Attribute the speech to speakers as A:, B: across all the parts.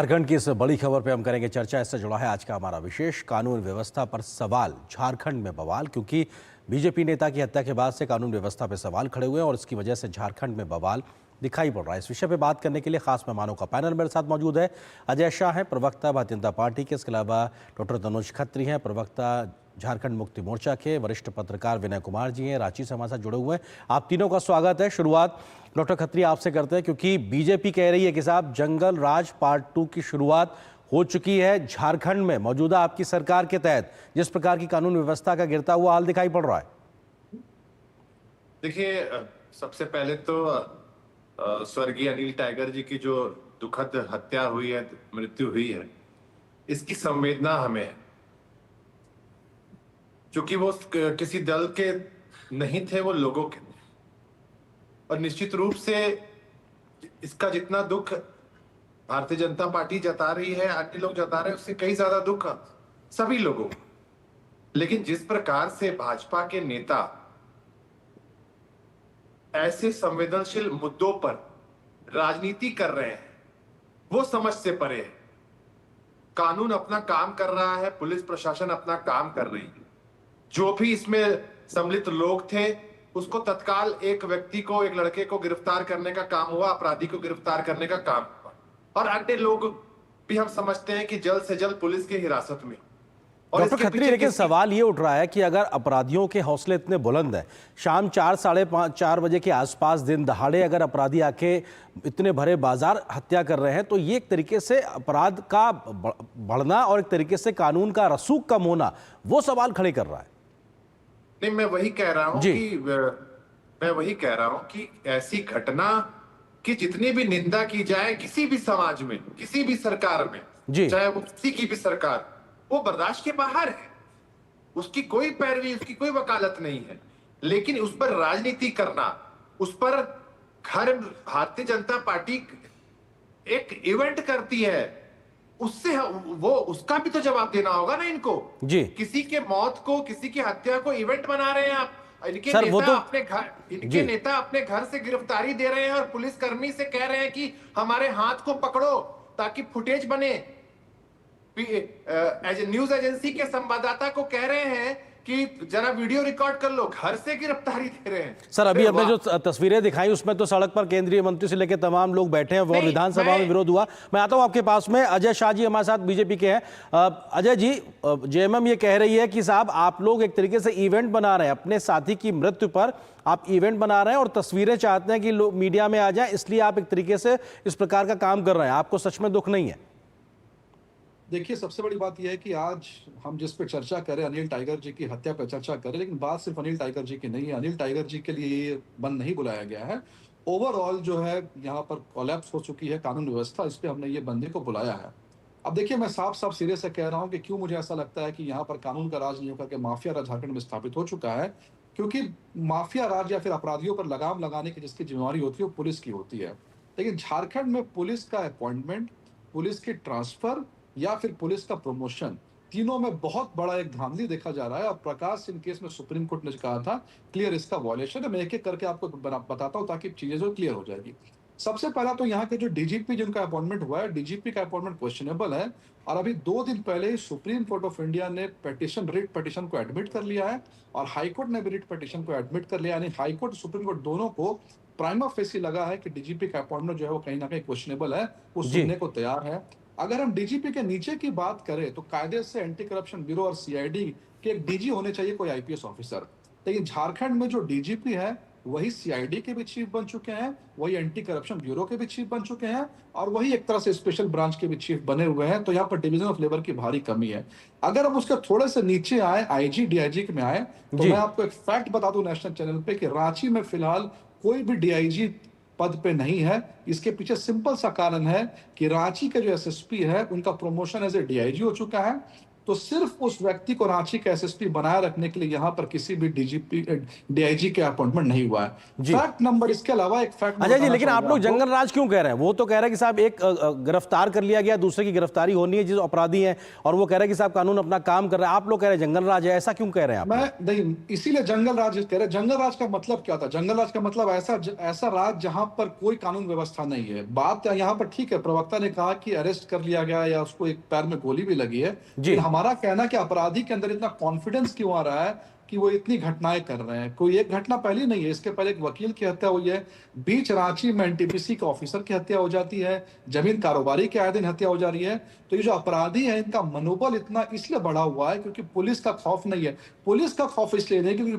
A: झारखंड की इस बड़ी खबर पे हम करेंगे चर्चा। इससे जुड़ा है आज का हमारा विशेष कानून व्यवस्था पर सवाल। झारखंड में बवाल, क्योंकि बीजेपी नेता की हत्या के बाद से कानून व्यवस्था पे सवाल खड़े हुए हैं और इसकी वजह से झारखंड में बवाल दिखाई पड़ रहा है। इस विषय पे बात करने के लिए खास मेहमानों का पैनल मेरे साथ मौजूद है। अजय शाह हैं, प्रवक्ता भारतीय जनता पार्टी के। इसके अलावा डॉक्टर तनुज खत्री हैं, प्रवक्ता झारखंड मुक्ति मोर्चा के। वरिष्ठ पत्रकार विनय कुमार जी हैं, रांची से हमारे साथ जुड़े हुए हैं। आप तीनों का स्वागत है। शुरुआत डॉक्टर खत्री आपसे करते हैं, क्योंकि बीजेपी कह रही है कि साहब जंगल राज पार्ट 2 की शुरुआत हो चुकी है झारखंड में। मौजूदा आपकी सरकार के तहत जिस प्रकार की कानून व्यवस्था का गिरता हुआ हाल दिखाई पड़ रहा है।
B: देखिए, सबसे पहले तो स्वर्गीय अनिल टाइगर जी की जो दुखद हत्या हुई है, मृत्यु हुई है, इसकी संवेदना हमें है। क्योंकि वो किसी दल के नहीं थे, वो लोगों के थे। और निश्चित रूप से इसका जितना दुख भारतीय जनता पार्टी जता रही है, अन्य लोग जता रहे हैं, उससे कहीं ज्यादा दुख सभी लोगों को। लेकिन जिस प्रकार से भाजपा के नेता ऐसे संवेदनशील मुद्दों पर राजनीति कर रहे हैं, वो समझ से परे है। कानून अपना काम कर रहा है, पुलिस प्रशासन अपना काम कर रही है। जो भी इसमें सम्मिलित लोग थे, उसको तत्काल एक व्यक्ति को, एक लड़के को गिरफ्तार करने का काम हुआ, अपराधी को गिरफ्तार करने का काम हुआ। और अन्य लोग भी हम समझते हैं कि जल्द से जल्द पुलिस की हिरासत में।
A: डॉक्टर खत्री, लेकिन सवाल ये उठ रहा है कि अगर अपराधियों के हौसले इतने बुलंद हैं, शाम 4 साढ़े 4 बजे के आसपास दिन दहाड़े अगर अपराधी आके इतने भरे बाजार हत्या कर रहे हैं, तो ये एक तरीके से अपराध का बढ़ना और एक तरीके से कानून का रसूख कम होना, वो सवाल खड़े कर रहा है।
B: नहीं, मैं वही कह रहा हूं कि ऐसी घटना की जितनी भी निंदा की जाए किसी भी समाज में, किसी भी सरकार में, चाहे वो किसी की भी सरकार, वो बर्दाश्त के बाहर है। उसकी कोई पैरवी, उसकी कोई वकालत नहीं है। लेकिन उस पर राजनीति करना, उस पर भारतीय जनता पार्टी एक इवेंट करती है, उससे वो उसका भी तो जवाब देना होगा ना इनको
A: जी।
B: किसी के मौत को, किसी की हत्या को इवेंट बना रहे हैं आप। इनके
A: सर,
B: नेता अपने घर से गिरफ्तारी दे रहे हैं और पुलिसकर्मी से कह रहे हैं कि हमारे हाथ को पकड़ो ताकि फुटेज बने। न्यूज एजेंसी के संवाददाता को कह रहे हैं कि जरा वीडियो रिकॉर्ड कर लो, घर से गिरफ्तारी दे रहे हैं।
A: सर, अभी आपने जो तस्वीरें दिखाई उसमें तो सड़क पर केंद्रीय मंत्री से लेकर तमाम लोग बैठे हैं और विधानसभा में विरोध हुआ। मैं आता हूं आपके पास में। अजय शाह जी हमारे साथ बीजेपी के हैं। अजय जी, जेएमएम ये कह रही है कि साहब आप लोग एक तरीके से इवेंट बना रहे हैं, अपने साथी की मृत्यु पर आप इवेंट बना रहे हैं और तस्वीरें चाहते हैं कि लोग मीडिया में आ जाए, इसलिए आप एक तरीके से इस प्रकार का काम कर रहे हैं। आपको सच में दुख नहीं है?
C: देखिए, सबसे बड़ी बात यह है कि आज हम जिस पे चर्चा करें, अनिल टाइगर जी की हत्या पर चर्चा करें, लेकिन बात सिर्फ अनिल टाइगर जी की नहीं है। अनिल टाइगर जी के लिए ये बंद नहीं बुलाया गया है। ओवरऑल जो है यहाँ पर कोलैप्स हो चुकी है कानून व्यवस्था, इस पे हमने ये बंदे को बुलाया है। अब देखिए, मैं साफ साफ सिरे से कह रहा हूँ कि क्यों मुझे ऐसा लगता है कि यहाँ पर कानून का राज नहीं होकर के माफिया राज झारखंड में स्थापित हो चुका है। क्योंकि माफिया राज या फिर अपराधियों पर लगाम लगाने की जिसकी जिम्मेवारी होती है वो पुलिस की होती है। लेकिन झारखंड में पुलिस का अपॉइंटमेंट, पुलिस की ट्रांसफर या फिर पुलिस का प्रमोशन, तीनों में बहुत बड़ा एक धांधली देखा जा रहा है। और प्रकाश सिंह केस में सुप्रीम कोर्ट ने कहा था क्लियर इसका वॉयलेशन है। मैं एक एक करके आपको बताता हूं ताकि चीजें जो क्लियर हो जाएगी। सबसे पहला तो यहाँ के जो डीजीपी जिनका अपॉइंटमेंट हुआ है, डीजीपी का अपॉइंटमेंट क्वेश्चनेबल है। और अभी 2 दिन पहले सुप्रीम कोर्ट ऑफ इंडिया ने रिट पिटीशन को एडमिट कर लिया है और हाईकोर्ट ने भी रिट पिटीशन को एडमिट कर लिया। यानी हाईकोर्ट, सुप्रीम कोर्ट दोनों को प्राइमा फेसी लगा है कि डीजीपी का अपॉइंटमेंट जो है वो कहीं ना कहीं क्वेश्चनेबल है, वो सुनने को तैयार है। अगर हम डीजीपी के नीचे की बात करें तो कायदे से एंटी करप्शन ब्यूरो और सीआईडी के एक डीजी होने चाहिए कोई आईपीएस ऑफिसर। लेकिन झारखंड में जो डीजीपी है वही सीआईडी के भी चीफ बन चुके हैं, वही एंटी करप्शन ब्यूरो के भी चीफ बन चुके हैं और वही एक तरह से स्पेशल ब्रांच के भी चीफ बने हुए हैं। तो यहाँ पर डिवीजन ऑफ लेबर की भारी कमी है। अगर हम उसके थोड़े से नीचे आए, आईजी डीआईजी में आए, तो मैं आपको एक फैक्ट बता दूं नेशनल चैनल पे कि रांची में फिलहाल कोई भी डीआईजी पद पे नहीं है। इसके पीछे सिंपल सा कारण है कि रांची के जो एसएसपी है उनका प्रमोशन एज ए डीआईजी हो चुका है तो सिर्फ उस व्यक्ति को रांची का एसएसपी बनाए रखने के लिए यहाँ पर किसी भी डीजीपी डीआईजी के अपॉइंटमेंट नहीं हुआ है। फैक्ट नंबर, इसके अलावा एक फैक्ट
A: अच्छा जी, लेकिन आप लोग जंगल राज क्यों कह रहे हैं? वो तो कह रहे हैं कि साहब एक गिरफ्तार कर लिया गया, दूसरे की गिरफ्तारी होनी है जो अपराधी हैं, और वो कह रहे हैं कि साहब कानून अपना काम कर रहा है। आप लोग कह रहे हैं जंगल राज है, ऐसा क्यों कह रहे हैं आप?
C: मैं नहीं, इसीलिए जंगल राज कह रहे हैं। जंगल राज का मतलब क्या था? जंगल राज का मतलब ऐसा राज जहां पर कोई कानून व्यवस्था नहीं है। बात यहाँ पर ठीक है, प्रवक्ता ने कहा कि अरेस्ट कर लिया गया या उसको एक पैर में गोली भी लगी है, लेकिन हमारा कहना कि अपराधी के अंदर इतना कॉन्फिडेंस क्यों आ रहा है कि वो इतनी घटनाएं कर रहे हैं? कोई एक घटना पहली नहीं है, इसके पहले एक वकील की हत्या हुई है, बीच रांची में एनटीपीसी के ऑफिसर की हत्या हो जाती है, जमीन कारोबारी के आए दिन हत्या हो जा रही है। तो ये जो अपराधी है, इनका मनोबल इतना इसलिए बढ़ा हुआ है क्योंकि पुलिस का खौफ नहीं है। पुलिस का खौफ इसलिए नहीं क्योंकि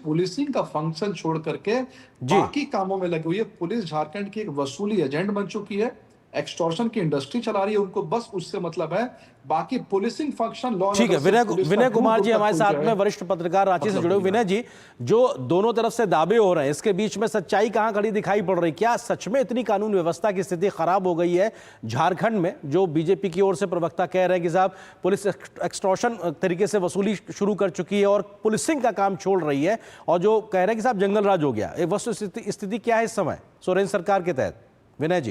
C: पुलिसिंग का फंक्शन छोड़ करके बाकी कामों में लगी हुई है। पुलिस झारखंड की एक वसूली एजेंट बन चुकी है, एक्सटॉर्शन की इंडस्ट्री चला रही है, उनको बस उससे मतलब है। बाकी पुलिसिंग फंक्शन लॉ।
A: ठीक है, विनय कुमार जी हमारे साथ में, वरिष्ठ पत्रकार रांची से जुड़े हुए। विनय जी, जो दोनों तरफ से दावे हो रहे हैं, इसके बीच में सच्चाई कहां खड़ी दिखाई पड़ रही? क्या सच में इतनी कानून व्यवस्था की स्थिति खराब हो गई है झारखंड में, जो बीजेपी की ओर से प्रवक्ता कह रहे हैं कि साहब पुलिस एक्सटॉर्शन तरीके से वसूली शुरू कर चुकी है और पुलिसिंग का काम छोड़ रही है, और जो कह रहे हैं कि साहब जंगल राज हो गया? वस्तु स्थिति क्या है इस समय सोरेन सरकार के तहत? विनय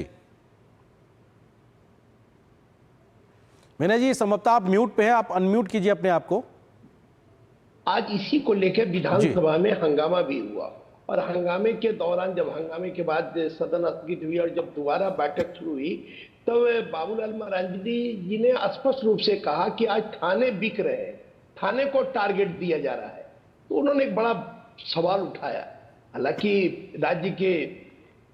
A: जी, संभवतः आप म्यूट पे हैं, आप अनम्यूट कीजिए अपने आप को।
D: आज इसी को लेकर विधानसभा में हंगामा भी हुआ, और हंगामे के दौरान, जब हंगामे के बाद सदन स्थगित हुई और जब दोबारा बैठक शुरू हुई, तब बाबूलाल मरांडी जी ने स्पष्ट रूप से कहा कि आज थाने बिक रहे हैं, थाने को टारगेट दिया जा रहा है। तो उन्होंने एक बड़ा सवाल उठाया। हालांकि राज्य के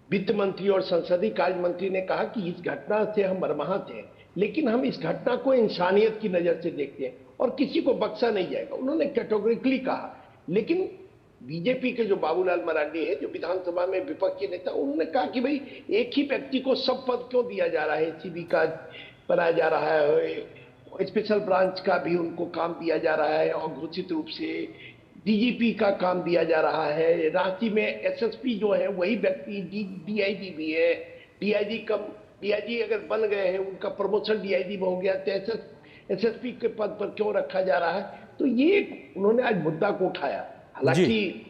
D: वित्त मंत्री और संसदीय कार्य मंत्री ने कहा कि इस घटना से हम मर्माहत हैं, लेकिन हम इस घटना को इंसानियत की नजर से देखते हैं और किसी को बख्शा नहीं जाएगा, उन्होंने कैटेगोरिकली कहा। लेकिन बीजेपी के जो बाबूलाल मरांडी है, जो विधानसभा में विपक्ष के नेता, उन्होंने कहा कि भाई एक ही व्यक्ति को सब पद क्यों दिया जा रहा है? एसीबी का बनाया जा रहा है, स्पेशल ब्रांच का भी उनको काम दिया जा रहा है, और घोषित रूप से डीजीपी का काम दिया जा रहा है। रांची में एसएसपी जो है वही व्यक्ति डीआईजी भी है। डीआईजी अगर बन गए हैं, उनका प्रमोशन डीआईजी में हो गया, तो एसएसपी के पद पर क्यों रखा जा रहा है? तो ये उन्होंने आज मुद्दा को उठाया। हालांकि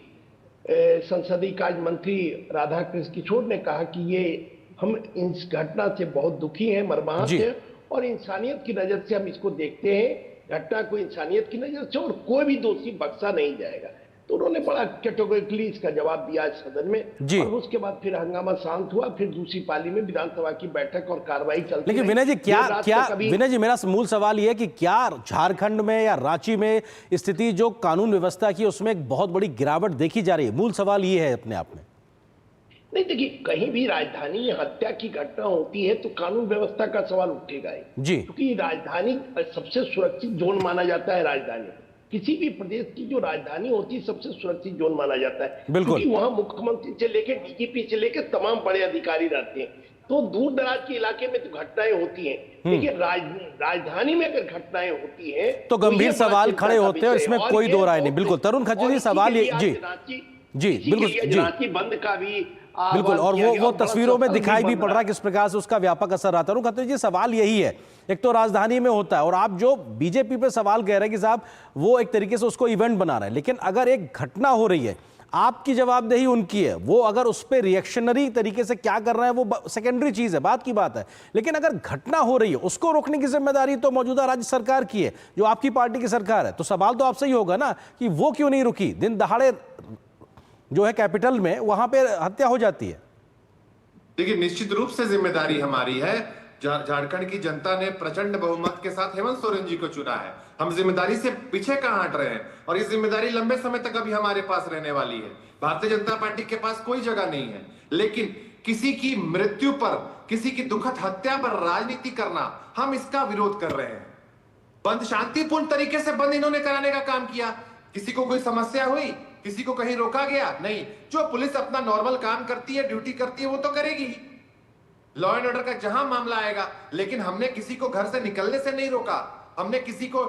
D: संसदीय कार्य मंत्री राधाकृष्ण किशोर ने कहा कि ये हम इस घटना से बहुत दुखी हैं, मर्माहत हैं, और इंसानियत की नजर से हम इसको देखते हैं, घटना को इंसानियत की नजर से, और कोई भी दोषी बख्शा नहीं जाएगा। तो उन्होंने बड़ा कैटेगोरिकली इसका जवाब दिया आज सदन में, और उसके बाद फिर हंगामा शांत हुआ। फिर दूसरी पाली में विधानसभा की बैठक और कार्रवाई चलती।
A: लेकिन विनय जी, विनय जी, मेरा मूल सवाल यह है कि क्या झारखंड में या रांची में स्थिति जो कानून व्यवस्था की, उसमें एक बहुत बड़ी गिरावट देखी जा रही है? मूल सवाल ये है अपने आप में।
D: नहीं, देखिए, कहीं भी राजधानी में हत्या की घटना होती है तो कानून व्यवस्था का सवाल उठेगा ही, क्योंकि राजधानी सबसे सुरक्षित जोन माना जाता है। राजधानी किसी भी प्रदेश की जो राजधानी होती है सबसे सुरक्षित जोन माना जाता है, क्योंकि वहां मुख्यमंत्री से लेकर डीजीपी से लेकर तमाम बड़े अधिकारी रहते हैं। तो दूर दराज के इलाके में तो घटनाएं होती हैं, लेकिन राजधानी में अगर घटनाएं होती हैं
A: तो गंभीर सवाल खड़े होते हैं, इसमें कोई दो राय नहीं। बिल्कुल, तरुण खत्री जी, सवाल ये जी बिल्कुल जी,
D: रांची बंद का भी
A: बिल्कुल, और वो तस्वीरों में दिखाई भी पड़ रहा है किस प्रकार से उसका व्यापक असर रहा। तरुण खत्री जी, सवाल यही है, एक तो राजधानी में होता है, और आप जो बीजेपी पे सवाल कह रहे हैं कि साहब वो एक तरीके से उसको इवेंट बना रहे हैं, लेकिन अगर एक घटना हो रही है, आपकी जवाबदेही उनकी है, वो अगर उस पर रिएक्शनरी तरीके से क्या कर रहे हैं वो सेकेंडरी चीज है, बात की बात है। लेकिन अगर घटना हो रही है, उसको रोकने की जिम्मेदारी तो मौजूदा राज्य सरकार की है, जो आपकी पार्टी की सरकार है। तो सवाल तो आपसे ही होगा ना कि वो क्यों नहीं रुकी? दिन दहाड़े जो है कैपिटल में, वहां पे हत्या हो जाती है।
B: देखिए, निश्चित रूप से जिम्मेदारी हमारी है। झारखंड की जनता ने प्रचंड बहुमत के साथ हेमंत सोरेन जी को चुना है। हम जिम्मेदारी से पीछे कहां हट रहे हैं, और ये जिम्मेदारी लंबे समय तक अभी हमारे पास रहने वाली है। भारतीय जनता पार्टी के पास कोई जगह नहीं है, लेकिन किसी की मृत्यु पर, किसी की दुखद हत्या पर राजनीति करना, हम इसका विरोध कर रहे हैं। बंद शांतिपूर्ण तरीके से बंद इन्होंने कराने का काम किया। किसी को कोई समस्या हुई, किसी को कहीं रोका गया नहीं। जो पुलिस अपना नॉर्मल काम करती है, ड्यूटी करती है, वो तो करेगी, लॉ एंड ऑर्डर का जहां मामला आएगा। लेकिन हमने किसी को घर से निकलने से नहीं रोका, हमने किसी को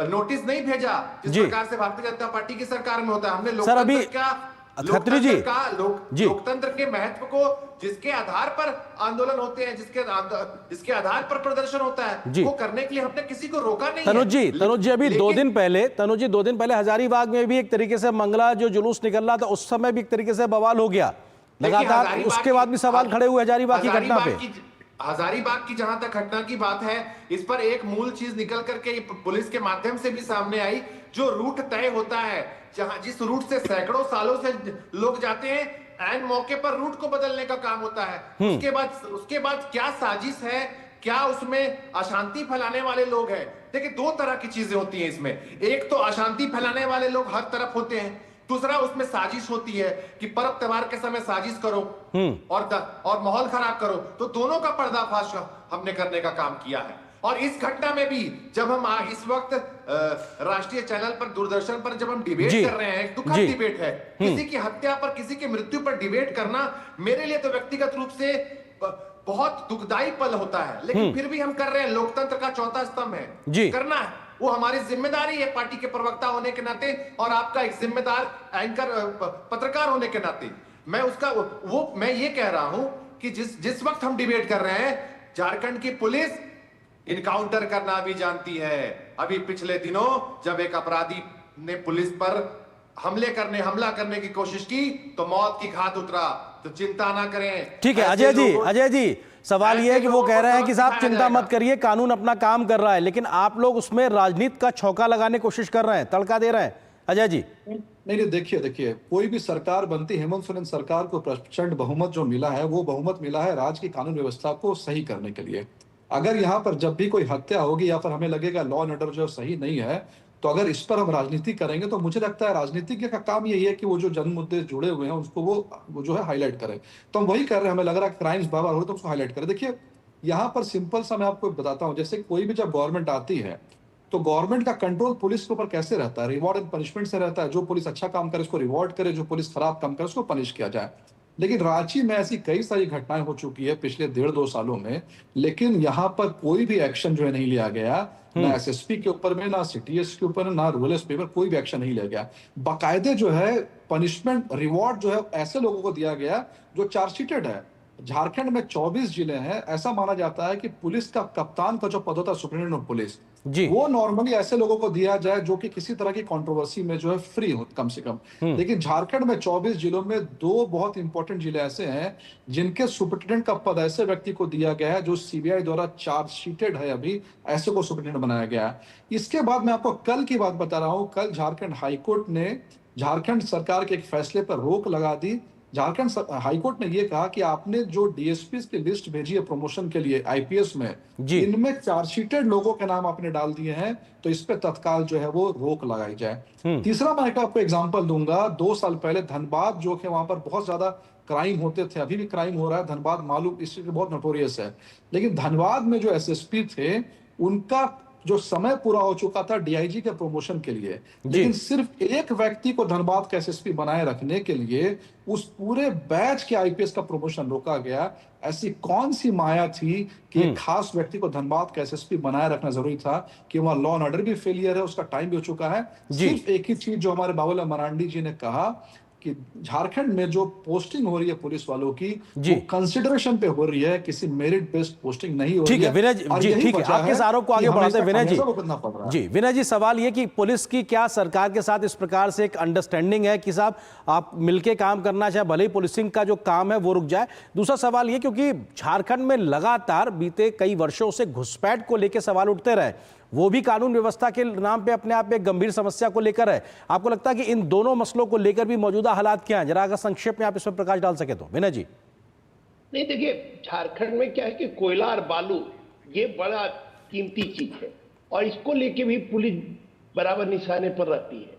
B: नोटिस नहीं भेजा, जिस प्रकार से भारतीय जनता पार्टी की सरकार में होता है। हमने लोकतंत्र का
A: खत्री जी
B: लोकतंत्र के महत्व को, जिसके आधार पर आंदोलन होते हैं, जिसके आधार पर प्रदर्शन होता है, वो करने के लिए हमने किसी को रोका नहीं है।
A: तनुज जी अभी 2 दिन पहले हजारीबाग में भी एक तरीके से मंगला जो जुलूस निकल रहा था, उस समय भी एक तरीके से बवाल हो गया लगातार, उसके बाद भी सवाल खड़े हुए हजारीबाग की घटना पे।
B: हजारीबाग की जहां तक घटना की बात है, इस पर एक मूल चीज निकल करके पुलिस के माध्यम से भी सामने आई, जो रूट तय होता है, जिस रूट से सैकड़ों सालों से लोग जाते हैं, ऐन मौके पर रूट को बदलने का काम होता है। उसके बाद क्या साजिश है, क्या उसमें अशांति फैलाने वाले लोग हैं। देखिए 2 तरह की चीजें होती हैं इसमें, एक तो अशांति फैलाने वाले लोग हर तरफ होते हैं, दूसरा उसमें साजिश होती है कि पर्व त्योहार के समय साजिश करो और माहौल खराब करो। तो दोनों का पर्दाफाश हमने करने का काम किया है। और इस घटना में भी जब हम इस वक्त राष्ट्रीय चैनल पर, दूरदर्शन पर जब हम डिबेट कर रहे हैं, दुखद डिबेट है, किसी की हत्या पर, किसी की मृत्यु पर डिबेट करना मेरे लिए तो व्यक्तिगत रूप से बहुत दुखदाई पल होता है, लेकिन फिर भी हम कर रहे हैं। लोकतंत्र का चौथा स्तंभ है, करना है, वो हमारी जिम्मेदारी है पार्टी के प्रवक्ता होने के नाते और आपका एक जिम्मेदार एंकर पत्रकार होने के नाते। मैं ये कह रहा हूं कि जिस वक्त हम डिबेट कर रहे हैं, झारखंड की पुलिस इनकाउंटर करना भी जानती है। अभी पिछले दिनों जब एक अपराधी ने पुलिस पर हमला करने की कोशिश की तो मौत की घात उतरा। तो चिंता ना करें।
A: ठीक है अजय जी सवाल यह है कि वो कह रहे हैं कि साहब चिंता मत करिए, कानून अपना काम कर रहा है, लेकिन आप लोग उसमें राजनीति का छौका लगाने की कोशिश कर रहे हैं, तड़का दे रहे हैं। अजय जी
C: नहीं, देखिए कोई भी सरकार बनती, हेमंत सोरेन सरकार को प्रचंड बहुमत जो मिला है, वो बहुमत मिला है राज्य की कानून व्यवस्था को सही करने के लिए। अगर यहाँ पर जब भी कोई हत्या होगी या फिर हमें लगेगा लॉ एंड ऑर्डर जो सही नहीं है, तो अगर इस पर हम राजनीति करेंगे, तो मुझे लगता है राजनीतिज्ञ का काम यही है कि वो जो जन मुद्दे जुड़े हुए हैं उसको वो जो है हाईलाइट करे। तो हम वही कर रहे हैं। हमें लग रहा है क्राइम्स बार हो तो उसको हाईलाइट करें। देखिए यहाँ पर सिंपल सा मैं आपको बताता हूँ, जैसे कोई भी जब गवर्नमेंट आती है तो गवर्नमेंट का कंट्रोल पुलिस के ऊपर कैसे रहता है, रिवॉर्ड एंड पनिशमेंट से रहता है। जो पुलिस अच्छा काम करे उसको रिवॉर्ड करे, जो पुलिस खराब काम करे उसको पनिश किया जाए। लेकिन रांची में ऐसी कई सारी घटनाएं हो चुकी है पिछले 1.5-2 सालों में, लेकिन यहाँ पर कोई भी एक्शन जो है नहीं लिया गया, ना एसएसपी के ऊपर में, ना सीटीएस के ऊपर, ना रूरल एसपी पर कोई भी एक्शन नहीं लिया गया। बाकायदे जो है पनिशमेंट रिवॉर्ड जो है ऐसे लोगों को दिया गया जो चार्जशीटेड है। झारखंड में 24 जिले हैं। ऐसा माना जाता है कि पुलिस का कप्तान का जो पद होता है, सुप्रीटेंडेंट ऑफ पुलिस, वो नॉर्मली ऐसे लोगों को दिया जाए जो कि किसी तरह की कंट्रोवर्सी में जो है फ्री हो कम से कम। लेकिन झारखंड में 24 जिलों में 2 बहुत इंपॉर्टेंट जिले ऐसे हैं जिनके सुप्रीटेंडेंट का पद ऐसे व्यक्ति को दिया गया है जो सीबीआई द्वारा चार्जशीटेड है, अभी ऐसे को सुप्रीटेंडेंट बनाया गया है। इसके बाद मैं आपको कल की बात बता रहा हूं। कल झारखंड हाईकोर्ट ने झारखंड सरकार के एक फैसले पर रोक लगा दी। झारखंड हाईकोर्ट ने यह कहा कि आपने जो डीएसपी की लिस्ट भेजी है प्रमोशन के लिए आईपीएस में, इनमें चार्जशीटेड लोगों के नाम आपने डाल दिए हैं, तो इस पे तत्काल जो है वो रोक लगाई जाए। तीसरा मैं आपको एग्जांपल दूंगा। 2 साल पहले धनबाद जो है, वहां पर बहुत ज्यादा क्राइम होते थे, अभी भी क्राइम हो रहा है। धनबाद मालूम इसलिए बहुत नोटोरियस है, लेकिन धनबाद में जो एसएसपी थे उनका जो समय पूरा हो चुका था डीआईजी के प्रमोशन के लिए, लेकिन सिर्फ एक व्यक्ति को धनबाद का एसएसपी बनाए रखने के लिए उस पूरे बैच के आईपीएस का प्रमोशन रोका गया। ऐसी कौन सी माया थी कि एक खास व्यक्ति को धनबाद का एसएसपी बनाए रखना जरूरी था कि वहां लॉ एंड ऑर्डर भी फेलियर है, उसका टाइम भी हो चुका है। सिर्फ एक ही चीज जो हमारे बाबूलाल मरांडी जी ने कहा कि झारखंड में जो पोस्टिंग हो रही है पुलिस वालों की, वो कंसिडरेशन पे हो रही है, किसी मेरिट बेस्ड पोस्टिंग नहीं हो रही है।
A: ठीक है विनय जी, ठीक है, आपके इस आरोप को आगे बढ़ाते हैं विनय जी सवाल ये कि पुलिस की क्या सरकार के साथ इस प्रकार से एक अंडरस्टैंडिंग है कि साहब आप मिलके काम करना चाहे, भले ही पुलिसिंग का जो काम है वो रुक जाए। दूसरा सवाल ये, क्योंकि झारखंड में लगातार बीते कई वर्षों से घुसपैठ को लेकर सवाल उठते रहे, वो भी कानून व्यवस्था के नाम पे अपने आप में एक गंभीर समस्या को लेकर है। आपको लगता है कि इन दोनों मसलों को लेकर भी मौजूदा हालात क्या हैं? जरा अगर संक्षेप में आप इस पर प्रकाश डाल सके तो विनय जी।
D: नहीं देखिए, झारखंड में क्या है कि कोयला और बालू ये बड़ा कीमती चीज है और इसको लेके भी पुलिस बराबर निशाने पर रहती है।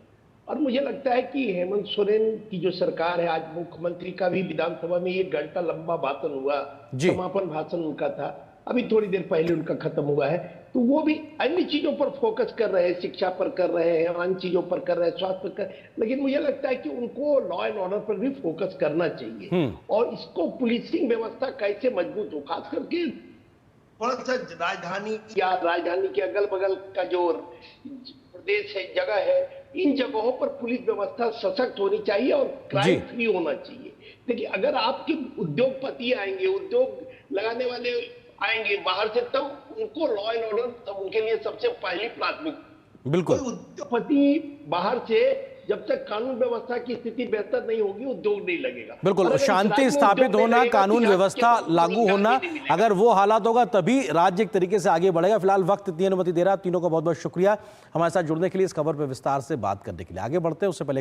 D: और मुझे लगता है कि हेमंत सोरेन की जो सरकार है, आज मुख्यमंत्री का भी विधानसभा में 1 घंटा लंबा भाषण हुआ, समापन भाषण उनका था, अभी थोड़ी देर पहले उनका खत्म हुआ है, तो वो भी अन्य चीजों पर फोकस कर रहे हैं, शिक्षा पर कर रहे हैं, अन्य चीजों पर कर रहे हैं, स्वास्थ्य पर कर, लेकिन मुझे लगता है कि उनको लॉ एंड ऑर्डर पर भी फोकस करना चाहिए और इसको पुलिसिंग व्यवस्था कैसे मजबूत हो, खास करके थोड़ा सा राजधानी या राजधानी के अगल बगल का जो प्रदेश है, जगह है, इन जगहों पर पुलिस व्यवस्था सशक्त होनी चाहिए और क्राइम फ्री होना चाहिए। देखिए, अगर आपके उद्योगपति आएंगे, उद्योग लगाने वाले आएंगे बाहर से, तब उनको लॉ एंड ऑर्डर, तब उनके लिए सबसे पहली प्राथमिकता।
A: बिल्कुल,
D: कोई उद्योगपति बाहर से, जब तक कानून व्यवस्था की स्थिति बेहतर नहीं होगी, उद्योग नहीं लगेगा।
A: बिल्कुल, शांति स्थापित होना, कानून व्यवस्था लागू होना, अगर वो हालात होगा तभी राज्य एक तरीके से आगे बढ़ेगा। फिलहाल वक्त इतनी अनुमति दे रहा है। तीनों का बहुत बहुत शुक्रिया हमारे साथ जुड़ने के लिए, इस खबर पर विस्तार से बात करने के लिए। आगे बढ़ते हैं, उससे पहले